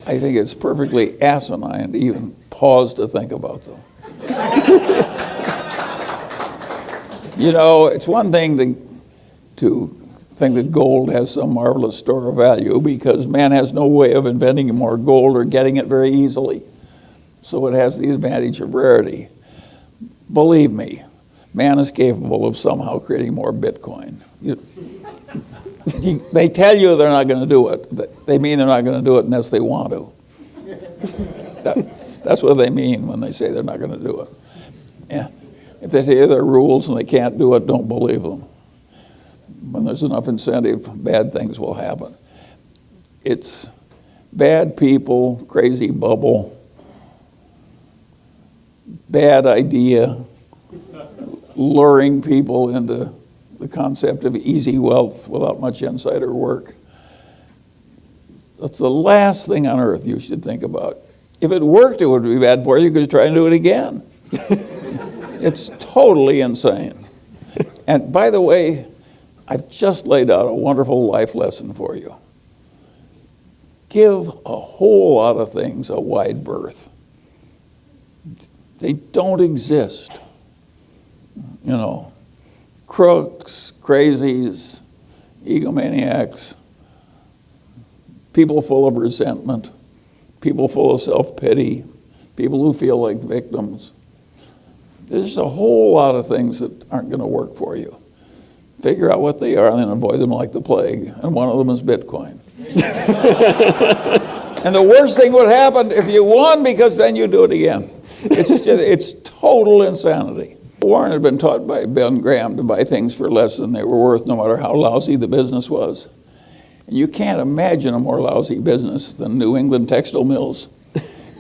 I think it's perfectly asinine to even pause to think about them. You know, it's one thing to think that gold has some marvelous store of value because man has no way of inventing more gold or getting it very easily. So it has the advantage of rarity. Believe me, man is capable of somehow creating more Bitcoin. They tell you they're not going to do it. They mean they're not going to do it unless they want to. That's what they mean when they say they're not going to do it. Yeah. If they tell you there are rules and they can't do it, don't believe them. When there's enough incentive, bad things will happen. It's bad people, crazy bubble, bad idea, luring people into the concept of easy wealth without much insider work. That's the last thing on earth you should think about. If it worked, it would be bad for you because you try and do it again. It's totally insane. And by the way, I've just laid out a wonderful life lesson for you. Give a whole lot of things a wide berth. They don't exist. You know, crooks, crazies, egomaniacs, people full of resentment, people full of self-pity, people who feel like victims. There's a whole lot of things that aren't going to work for you. Figure out what they are and then avoid them like the plague. And one of them is Bitcoin. And the worst thing would happen if you won because then you do it again. It's total insanity. Warren had been taught by Ben Graham to buy things for less than they were worth, no matter how lousy the business was. And you can't imagine a more lousy business than New England textile mills,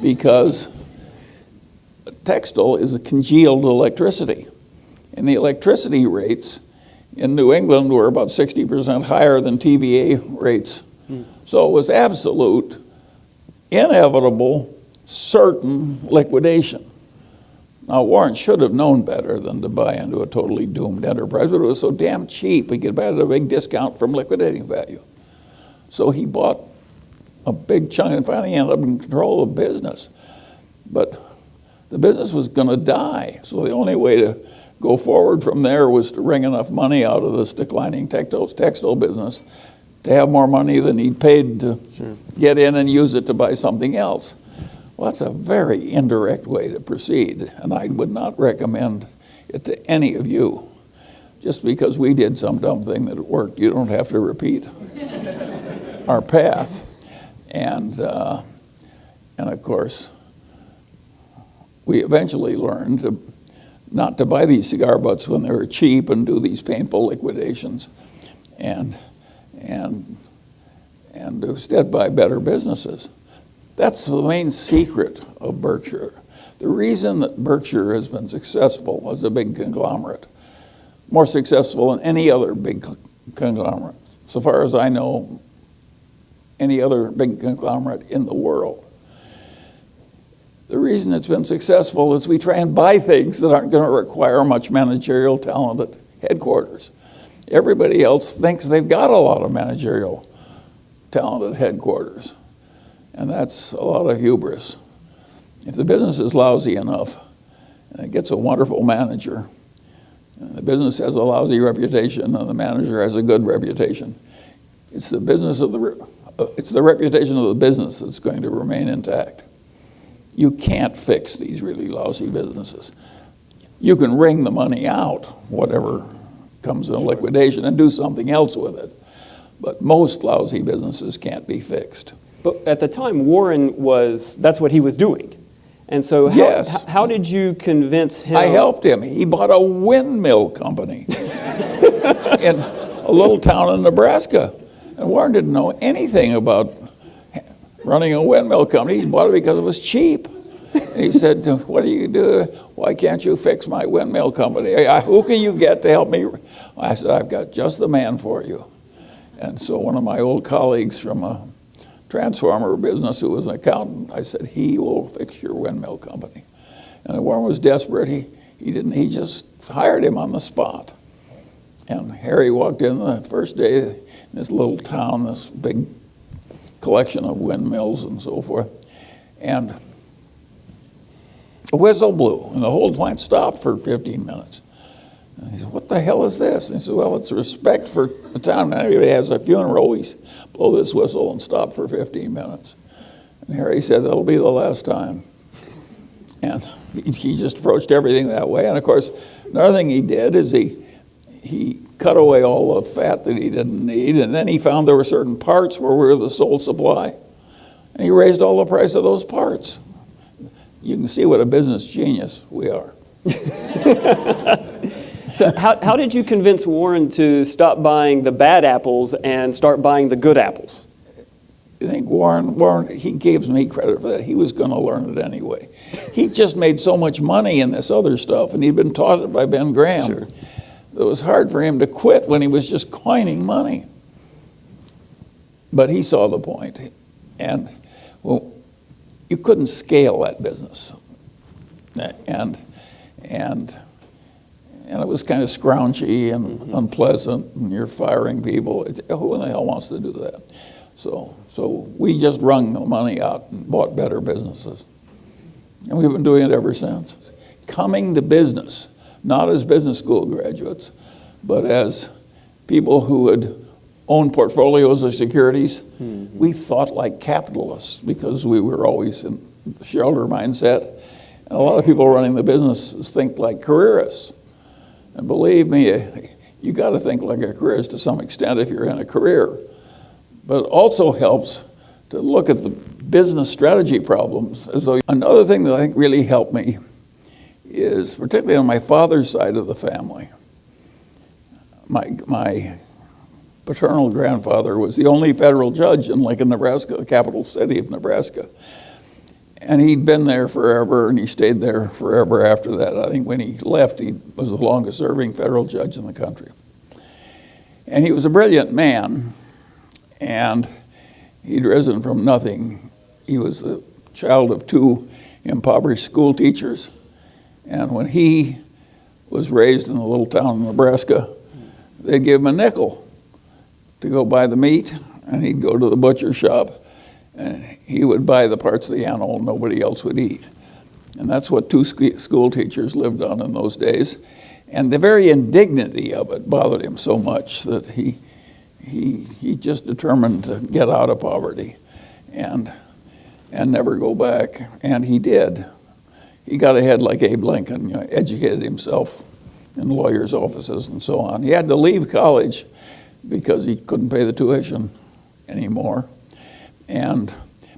because textile is congealed electricity. And the electricity rates in New England were about 60% higher than TVA rates. So it was absolute, inevitable, certain liquidation. Now, Warren should have known better than to buy into a totally doomed enterprise, but it was so damn cheap, he could buy it at a big discount from liquidating value. So he bought a big chunk and finally ended up in control of the business. But the business was going to die. So the only way to go forward from there was to wring enough money out of this declining textile business to have more money than he'd paid to get in and use it to buy something else. Well, that's a very indirect way to proceed, and I would not recommend it to any of you. Just because we did some dumb thing that worked, you don't have to repeat our path. And of course, we eventually learned not to buy these cigar butts when they were cheap and do these painful liquidations, and instead buy better businesses. That's the main secret of Berkshire. The reason that Berkshire has been successful as a big conglomerate, more successful than any other big conglomerate, so far as I know, any other big conglomerate in the world. The reason it's been successful is we try and buy things that aren't going to require much managerial talent at headquarters. Everybody else thinks they've got a lot of managerial talent at headquarters. And that's a lot of hubris. If the business is lousy enough, and it gets a wonderful manager, and the business has a lousy reputation, and the manager has a good reputation, it's the reputation of the business that's going to remain intact. You can't fix these really lousy businesses. You can wring the money out, whatever comes in liquidation, and do something else with it. But most lousy businesses can't be fixed. But at the time, Warren that's what he was doing. And so how did you convince him? I helped him. He bought a windmill company in a little town in Nebraska. And Warren didn't know anything about running a windmill company. He bought it because it was cheap. And he said, what do you do? Why can't you fix my windmill company? Who can you get to help me? I said, I've got just the man for you. And so one of my old colleagues from a transformer business who was an accountant, I said, he will fix your windmill company. And Warren was desperate. He just hired him on the spot. And Harry walked in the first day in this little town, this big collection of windmills and so forth. And a whistle blew, and the whole plant stopped for 15 minutes. And he said, "What the hell is this?" And he said, "Well, it's respect for the town. When anybody has a funeral, we blow this whistle and stop for 15 minutes. And Harry said, "That'll be the last time." And he just approached everything that way. And of course, another thing he did is he cut away all the fat that he didn't need, and then he found there were certain parts where we were the sole supply. And he raised all the price of those parts. You can see what a business genius we are. So how did you convince Warren to stop buying the bad apples and start buying the good apples? I think Warren, he gives me credit for that. He was going to learn it anyway. He just made so much money in this other stuff, and he'd been taught it by Ben Graham. Sure. It was hard for him to quit when he was just coining money. But he saw the point. And, well, you couldn't scale that business. And it was kind of scroungy and unpleasant, and you're firing people. Who in the hell wants to do that? So we just wrung the money out and bought better businesses. And we've been doing it ever since. Coming to business, not as business school graduates, but as people who had owned portfolios of securities. We thought like capitalists because we were always in the shareholder mindset. And a lot of people running the businesses think like careerists. And believe me, you got to think like a careerist to some extent if you're in a career. But it also helps to look at the business strategy problems as though. Another thing that I think really helped me is, particularly on my father's side of the family, my paternal grandfather was the only federal judge in Lincoln, Nebraska, the capital city of Nebraska. And he'd been there forever, and he stayed there forever after that. I think when he left, he was the longest serving federal judge in the country. And he was a brilliant man, and he'd risen from nothing. He was the child of two impoverished school teachers. And when he was raised in a little town in Nebraska, they'd give him a nickel to go buy the meat, and he'd go to the butcher shop, and he would buy the parts of the animal nobody else would eat. And that's what two school teachers lived on in those days. And the very indignity of it bothered him so much that he just determined to get out of poverty and never go back. And he did. He got ahead like Abe Lincoln, educated himself in lawyers' offices and so on. He had to leave college because he couldn't pay the tuition anymore.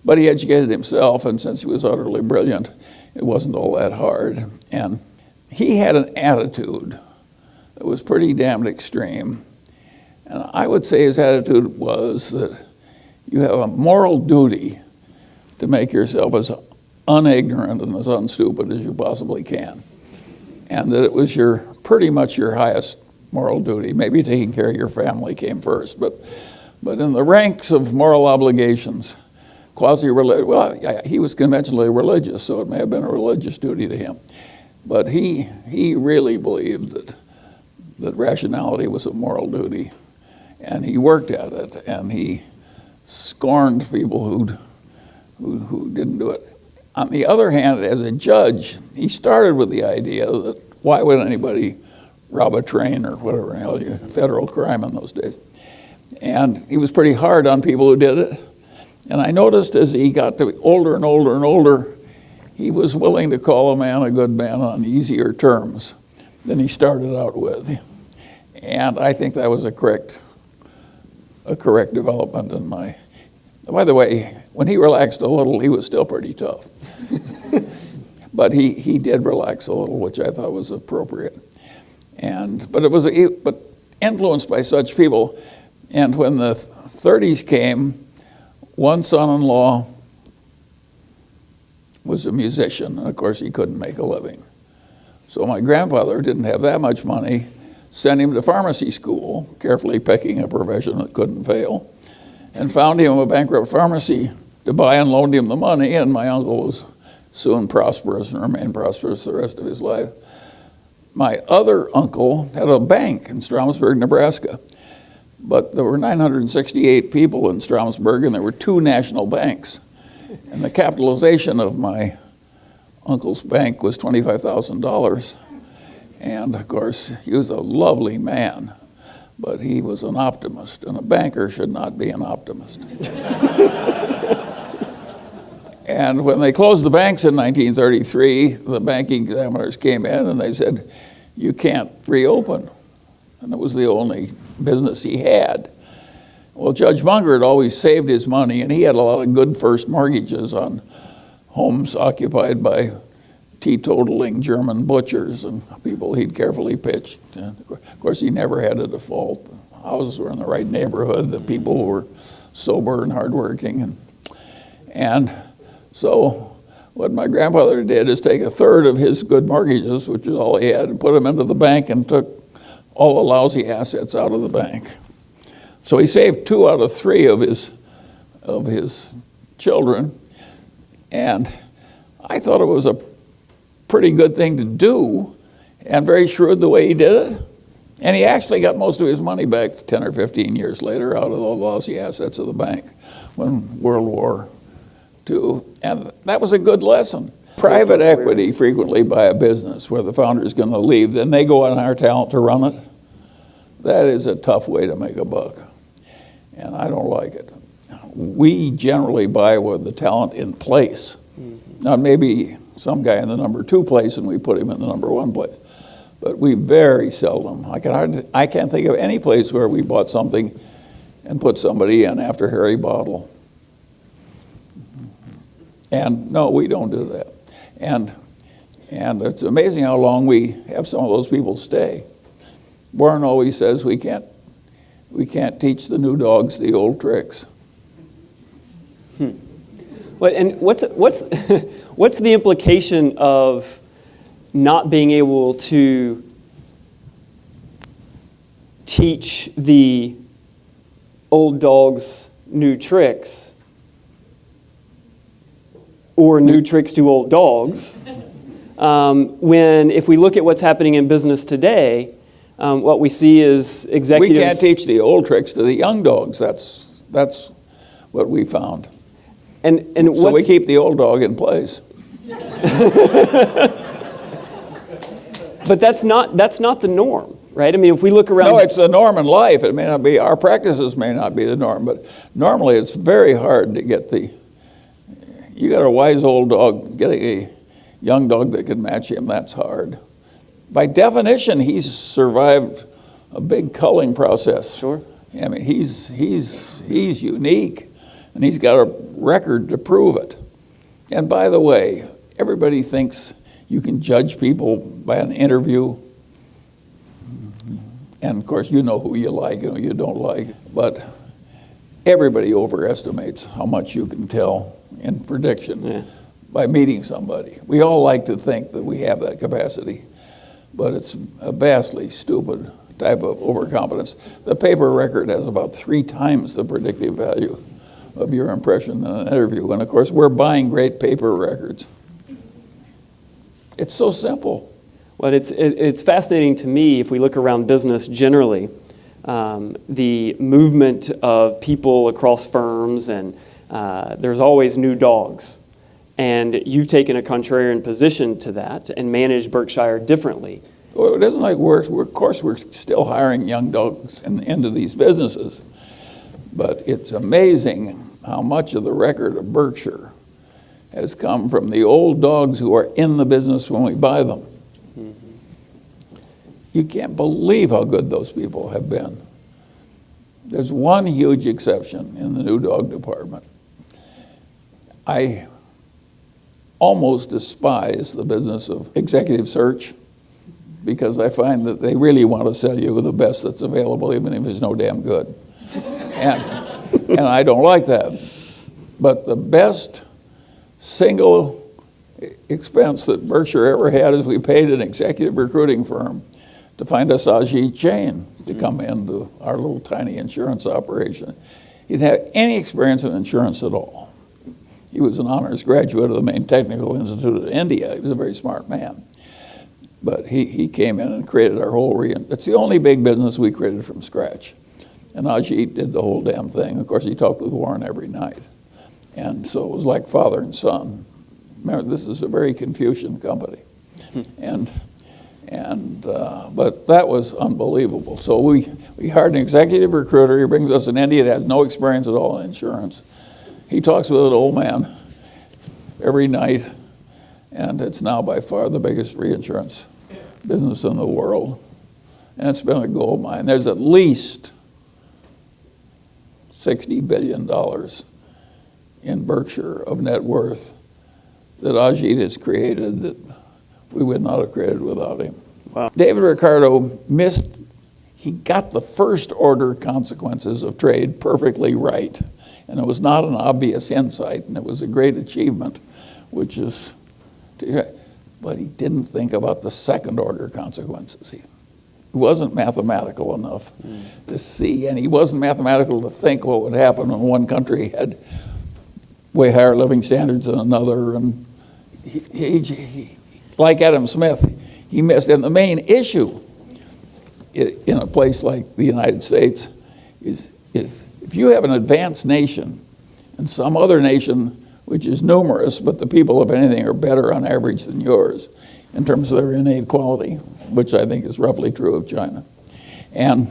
But he educated himself, and since he was utterly brilliant, it wasn't all that hard. And he had an attitude that was pretty damned extreme. And I would say his attitude was that you have a moral duty to make yourself as unignorant and as unstupid as you possibly can. And that it was pretty much your highest moral duty. Maybe taking care of your family came first, but in the ranks of moral obligations, quasi-religious, well, he was conventionally religious, so it may have been a religious duty to him. But he really believed that rationality was a moral duty, and he worked at it, and he scorned people who didn't do it. On the other hand, as a judge, he started with the idea that why would anybody rob a train or whatever, federal crime in those days. And he was pretty hard on people who did it. And I noticed as he got to be older and older and older, he was willing to call a man a good man on easier terms than he started out with. And I think that was a correct development in my. By the way, when he relaxed a little, he was still pretty tough. But he did relax a little, which I thought was appropriate. But influenced by such people. And when the 30s came, one son-in-law was a musician, and of course he couldn't make a living. So my grandfather didn't have that much money, sent him to pharmacy school, carefully picking a profession that couldn't fail, and found him a bankrupt pharmacy to buy and loaned him the money, and my uncle was soon prosperous and remained prosperous the rest of his life. My other uncle had a bank in Stromsburg, Nebraska. But there were 968 people in Stromsburg, and there were 2 national banks. And the capitalization of my uncle's bank was $25,000. And of course, he was a lovely man, but he was an optimist, and a banker should not be an optimist. And when they closed the banks in 1933, the banking examiners came in and they said, "You can't reopen." And it was the only business he had. Well, Judge Munger had always saved his money, and he had a lot of good first mortgages on homes occupied by teetotaling German butchers and people he'd carefully pitched. And of course, he never had a default. The houses were in the right neighborhood. The people were sober and hardworking. And so what my grandfather did is take a third of his good mortgages, which is all he had, and put them into the bank and took all the lousy assets out of the bank. So he saved 2 out of 3 of his children. And I thought it was a pretty good thing to do, and very shrewd the way he did it. And he actually got most of his money back 10 or 15 years later out of the lousy assets of the bank when World War II. And that was a good lesson. Private equity frequently buy a business where the founder is going to leave, then they go on our talent to run it. That is a tough way to make a buck, and I don't like it. We generally buy with the talent in place. Now, maybe some guy in the number 2 place and we put him in the number 1 place. But we very seldom, I can't think of any place where we bought something and put somebody in after Harry Bottle. And no, we don't do that. And it's amazing how long we have some of those people stay. Warren always says we can't teach the new dogs the old tricks. Well, and what's the implication of not being able to teach the old dogs new tricks, or new tricks to old dogs, when if we look at what's happening in business today, what we see is executives... We can't teach the old tricks to the young dogs. That's what we found. And so we keep the old dog in place. But that's not the norm, right? I mean, if we look around... No, it's the norm in life. It may not be, our practices may not be the norm, but normally it's very hard to get you got a wise old dog, getting a young dog that can match him, that's hard. By definition, he's survived a big culling process. Sure. I mean, he's unique, and he's got a record to prove it. And by the way, everybody thinks you can judge people by an interview. And of course, you know who you like and who you don't like. But everybody overestimates how much you can tell in prediction by meeting somebody. We all like to think that we have that capacity, but it's a vastly stupid type of overconfidence. The paper record has about 3 times the predictive value of your impression in an interview. And of course, we're buying great paper records. It's so simple. Well, it's fascinating to me if we look around business generally, the movement of people across firms, and there's always new dogs. And you've taken a contrarian position to that and managed Berkshire differently. Well, it isn't like of course we're still hiring young dogs into these businesses, but it's amazing how much of the record of Berkshire has come from the old dogs who are in the business when we buy them. Mm-hmm. You can't believe how good those people have been. There's one huge exception in the new dog department. I almost despise the business of executive search because I find that they really want to sell you the best that's available, even if it's no damn good. And I don't like that. But the best single expense that Berkshire ever had is we paid an executive recruiting firm to find us Ajit Jain to come into our little tiny insurance operation. He didn't have any experience in insurance at all. He was an honors graduate of the Maine Technical Institute of India. He was a very smart man. But he came in and created our whole it's the only big business we created from scratch. And Ajit did the whole damn thing. Of course, he talked with Warren every night. And so it was like father and son. Remember, this is a very Confucian company. But that was unbelievable. So we hired an executive recruiter. He brings us an Indian that has no experience at all in insurance. He talks with an old man every night, and it's now by far the biggest reinsurance business in the world. And it's been a gold mine. There's at least $60 billion in Berkshire of net worth that Ajit has created that we would not have created without him. Wow. David Ricardo he got the first order consequences of trade perfectly right. And it was not an obvious insight, and it was a great achievement, but he didn't think about the second order consequences. He wasn't mathematical enough to see, and he wasn't mathematical to think what would happen when one country had way higher living standards than another. And he like Adam Smith, he missed. And the main issue in a place like the United States is if you have an advanced nation and some other nation which is numerous, but the people, if anything, are better on average than yours in terms of their innate quality, which I think is roughly true of China. And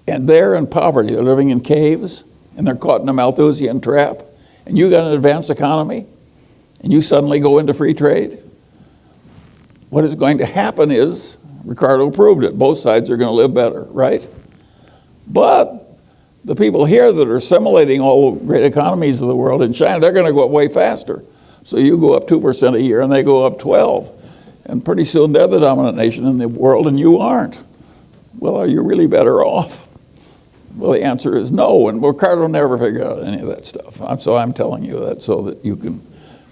they're in poverty. They're living in caves, and they're caught in a Malthusian trap. And you got an advanced economy, and you suddenly go into free trade. What is going to happen is, Ricardo proved it, both sides are going to live better, right? But the people here that are assimilating all the great economies of the world in China, they're going to go up way faster. So you go up 2% a year, and they go up 12%. And pretty soon they're the dominant nation in the world, and you aren't. Well, are you really better off? Well, the answer is no, and Ricardo never figured out any of that stuff. So I'm telling you that so that you can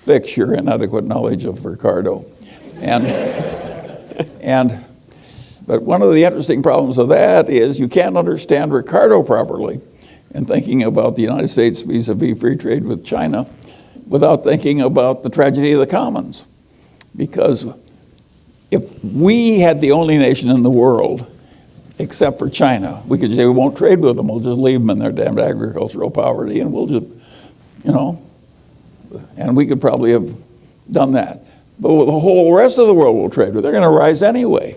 fix your inadequate knowledge of Ricardo. But one of the interesting problems of that is you can't understand Ricardo properly in thinking about the United States vis-a-vis free trade with China without thinking about the tragedy of the commons. Because if we had the only nation in the world, except for China, we could say we won't trade with them, we'll just leave them in their damned agricultural poverty, and we'll just, and we could probably have done that. But with the whole rest of the world we'll trade with, they're going to rise anyway.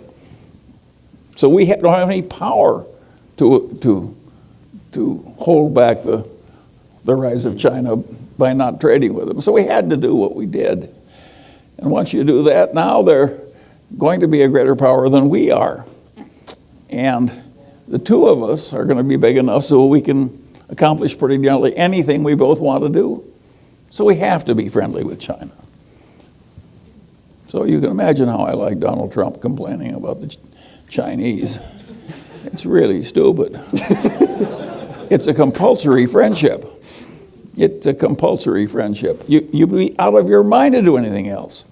So we don't have any power to hold back the rise of China by not trading with them. So we had to do what we did. And once you do that, now they're going to be a greater power than we are. And the two of us are going to be big enough so we can accomplish pretty nearly anything we both want to do. So we have to be friendly with China. So you can imagine how I like Donald Trump complaining about the Chinese. It's really stupid. It's a compulsory friendship. It's a compulsory friendship. You'd be out of your mind to do anything else.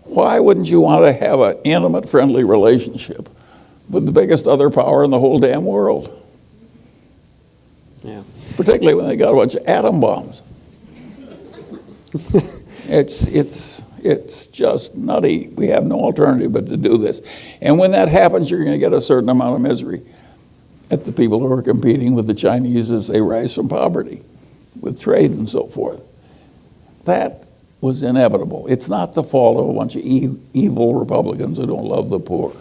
Why wouldn't you want to have an intimate, friendly relationship with the biggest other power in the whole damn world? Yeah. Particularly when they got a bunch of atom bombs. It's just nutty. We have no alternative but to do this. And when that happens, you're going to get a certain amount of misery at the people who are competing with the Chinese as they rise from poverty with trade and so forth. That was inevitable. It's not the fault of a bunch of evil Republicans who don't love the poor.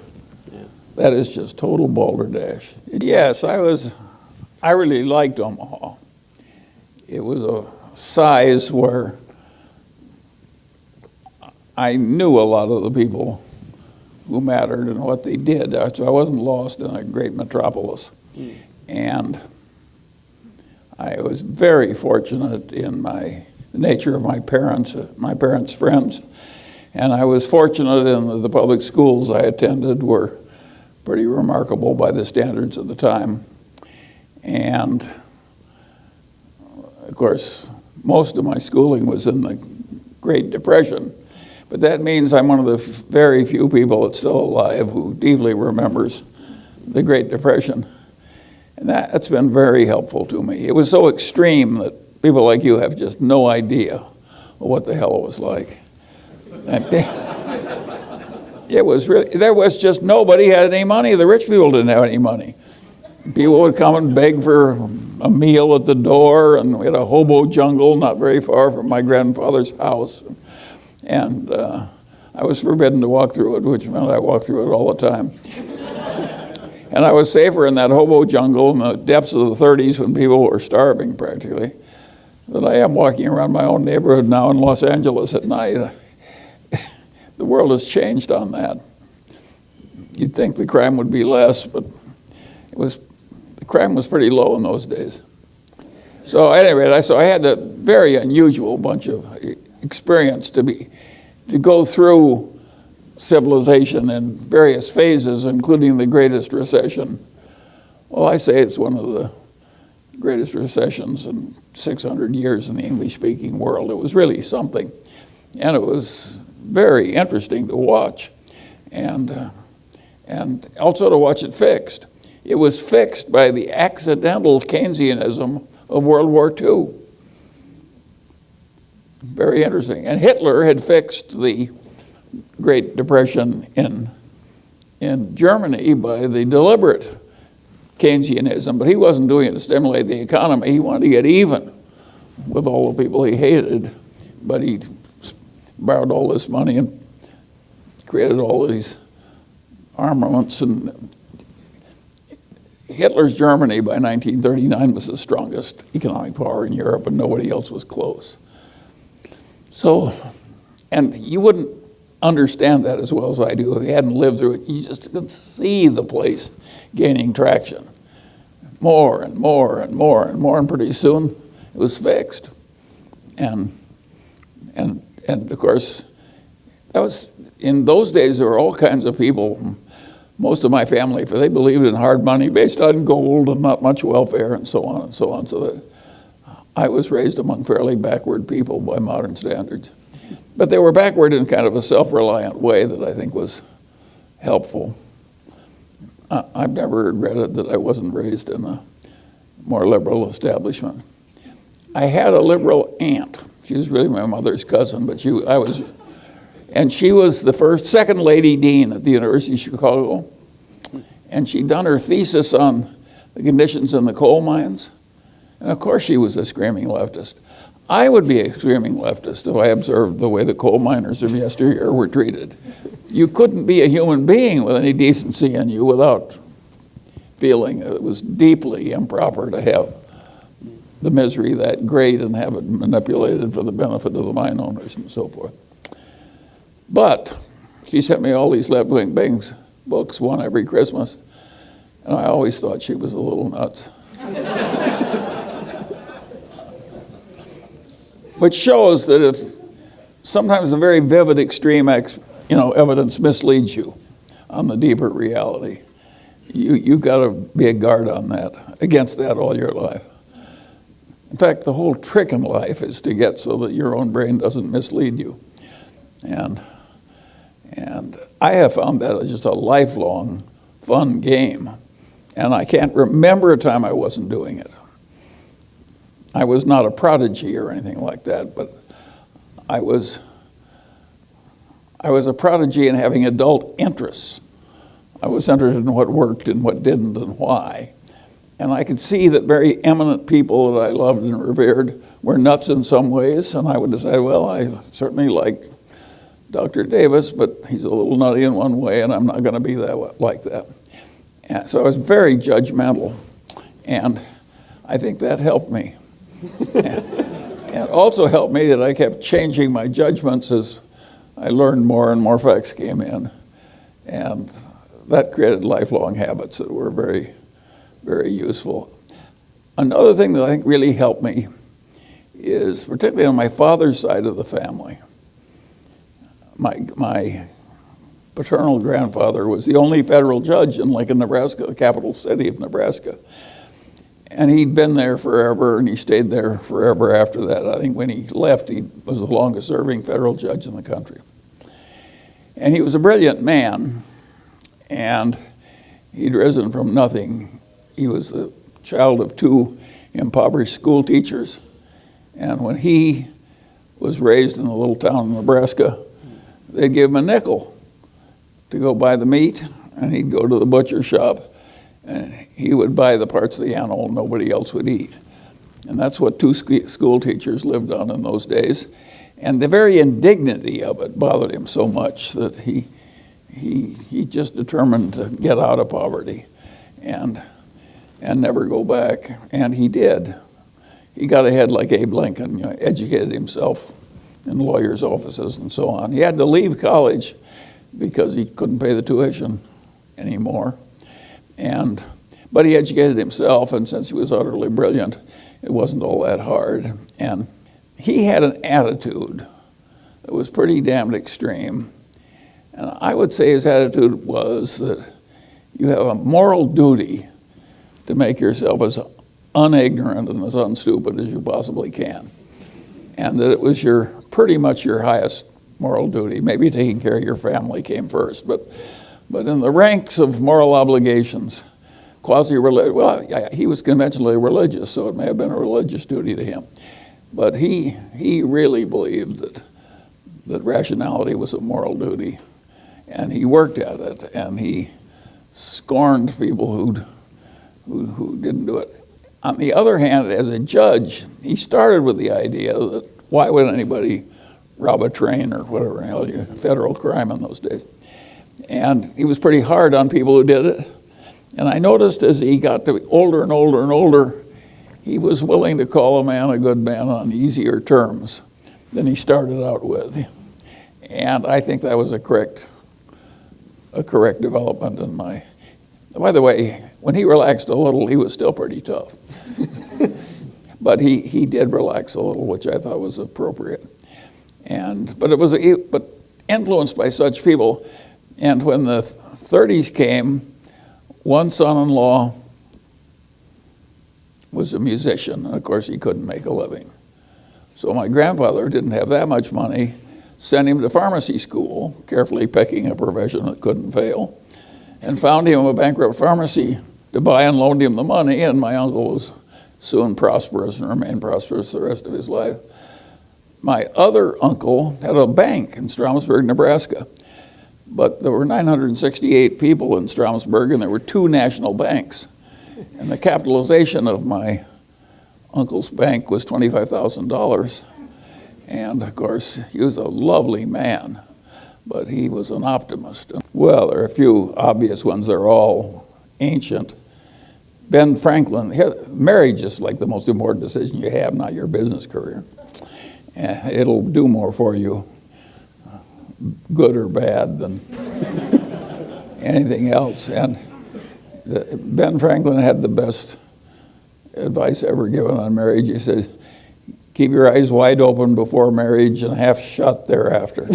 Yeah. That is just total balderdash. Yes, I really liked Omaha. It was a size where I knew a lot of the people who mattered and what they did, so I wasn't lost in a great metropolis. And I was very fortunate in the nature of my parents' friends, and I was fortunate in the public schools I attended were pretty remarkable by the standards of the time. And of course, most of my schooling was in the Great Depression. But that means I'm one of the very few people that's still alive who deeply remembers the Great Depression. And that's been very helpful to me. It was so extreme that people like you have just no idea what the hell it was like. It was really, there was just nobody had any money. The rich people didn't have any money. People would come and beg for a meal at the door, and we had a hobo jungle not very far from my grandfather's house. And I was forbidden to walk through it, which meant I walked through it all the time. And I was safer in that hobo jungle in the depths of the 30s when people were starving practically than I am walking around my own neighborhood now in Los Angeles at night. The world has changed on that. You'd think the crime would be less, but the crime was pretty low in those days. So at any rate, I had a very unusual bunch of experience to go through civilization in various phases, including the greatest recession. Well, I say it's one of the greatest recessions in 600 years in the English-speaking world. It was really something, and it was very interesting to watch, and also to watch it fixed. It was fixed by the accidental Keynesianism of World War II. Very interesting. And Hitler had fixed the Great Depression in Germany by the deliberate Keynesianism, but he wasn't doing it to stimulate the economy. He wanted to get even with all the people he hated, but he borrowed all this money and created all these armaments. And Hitler's Germany by 1939 was the strongest economic power in Europe, and nobody else was close. So, and you wouldn't understand that as well as I do if you hadn't lived through it. You just could see the place gaining traction. More and more and more and more, and pretty soon it was fixed. And of course, that was, in those days there were all kinds of people, most of my family, for they believed in hard money based on gold and not much welfare and so on and so on. So that I was raised among fairly backward people by modern standards. But they were backward in kind of a self-reliant way that I think was helpful. I've never regretted that I wasn't raised in a more liberal establishment. I had a liberal aunt. She was really my mother's cousin, but she was the second lady dean at the University of Chicago, and she'd done her thesis on the conditions in the coal mines, and of course she was a screaming leftist. I would be a screaming leftist if I observed the way the coal miners of yesteryear were treated. You couldn't be a human being with any decency in you without feeling it was deeply improper to have the misery that great and have it manipulated for the benefit of the mine owners and so forth. But she sent me all these left-wing books, one every Christmas, and I always thought she was a little nuts. Which shows that if sometimes the very vivid extreme evidence misleads you on the deeper reality, you've got to be a guard on that, against that all your life. In fact, the whole trick in life is to get so that your own brain doesn't mislead you. And I have found that just a lifelong fun game. And I can't remember a time I wasn't doing it. I was not a prodigy or anything like that, but I was a prodigy in having adult interests. I was interested in what worked and what didn't and why. And I could see that very eminent people that I loved and revered were nuts in some ways, and I would decide, well, I certainly like Dr. Davis, but he's a little nutty in one way, and I'm not going to be like that. And so I was very judgmental, and I think that helped me. And also helped me that I kept changing my judgments as I learned more and more facts came in. And that created lifelong habits that were very, very useful. Another thing that I think really helped me is, particularly on my father's side of the family, my paternal grandfather was the only federal judge in Lincoln, Nebraska, the capital city of Nebraska. And he'd been there forever, and he stayed there forever after that. I think when he left, he was the longest serving federal judge in the country. And he was a brilliant man, and he'd risen from nothing. He was the child of two impoverished school teachers. And when he was raised in a little town in Nebraska, they'd give him a nickel to go buy the meat, and he'd go to the butcher shop, and he would buy the parts of the animal nobody else would eat. And that's what two school teachers lived on in those days. And the very indignity of it bothered him so much that he just determined to get out of poverty and never go back. And he did. He got ahead like Abe Lincoln, educated himself in lawyers' offices and so on. He had to leave college because he couldn't pay the tuition anymore. But he educated himself, and since he was utterly brilliant, it wasn't all that hard. And he had an attitude that was pretty damned extreme. And I would say his attitude was that you have a moral duty to make yourself as unignorant and as unstupid as you possibly can. And that it was pretty much your highest moral duty. Maybe taking care of your family came first, but in the ranks of moral obligations, quasi-religious, well, he was conventionally religious, so it may have been a religious duty to him. But he really believed that rationality was a moral duty, and he worked at it, and he scorned people who didn't do it. On the other hand, as a judge, he started with the idea that why would anybody rob a train or whatever, federal crime in those days. And he was pretty hard on people who did it. And I noticed as he got to be older and older and older, he was willing to call a man a good man on easier terms than he started out with. And I think that was a correct development in my... By the way, when he relaxed a little, he was still pretty tough. But he did relax a little, which I thought was appropriate. But influenced by such people. And when the 30s came, one son-in-law was a musician, and of course he couldn't make a living. So my grandfather didn't have that much money, sent him to pharmacy school, carefully picking a profession that couldn't fail, and found him a bankrupt pharmacy to buy and loaned him the money, and my uncle was soon prosperous and remained prosperous the rest of his life. My other uncle had a bank in Stromsburg, Nebraska, but there were 968 people in Stromsburg, and there were 2 national banks. And the capitalization of my uncle's bank was $25,000. And of course, he was a lovely man, but he was an optimist. Well, there are a few obvious ones. They're all ancient. Ben Franklin, marriage is like the most important decision you have, not your business career. It'll do more for you, good or bad, than anything else. And Ben Franklin had the best advice ever given on marriage. He said, keep your eyes wide open before marriage and half shut thereafter.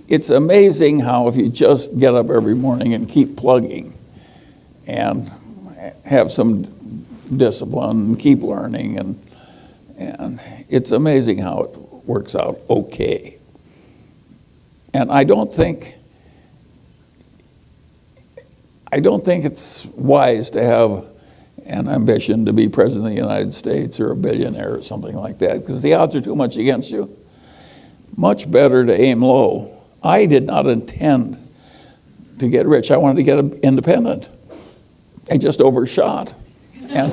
It's amazing how if you just get up every morning and keep plugging and have some discipline and keep learning, and it's amazing how it works out okay. And I don't think it's wise to have an ambition to be president of the United States or a billionaire or something like that, because the odds are too much against you. Much better to aim low. I did not intend to get rich. I wanted to get independent. I just overshot. And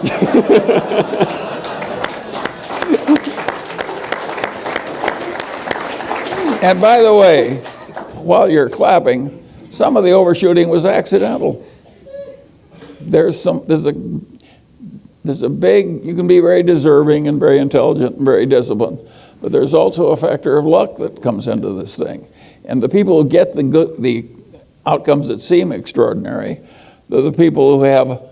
and by the way, while you're clapping, some of the overshooting was accidental. There's a big, you can be very deserving and very intelligent and very disciplined, but there's also a factor of luck that comes into this thing. And the people who get the outcomes that seem extraordinary, they're the people who have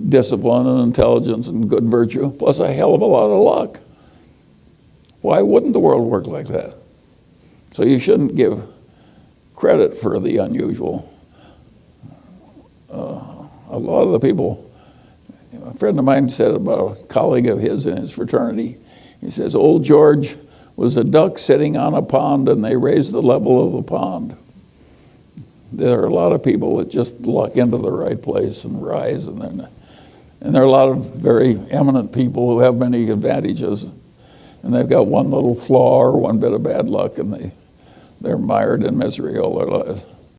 discipline and intelligence and good virtue, plus a hell of a lot of luck. Why wouldn't the world work like that? So you shouldn't give credit for the unusual. A lot of the people, a friend of mine said about a colleague of his in his fraternity, he says, old George was a duck sitting on a pond and they raised the level of the pond. There are a lot of people that just luck into the right place and rise, and there are a lot of very eminent people who have many advantages and they've got one little flaw or one bit of bad luck, and they're mired in misery all their lives.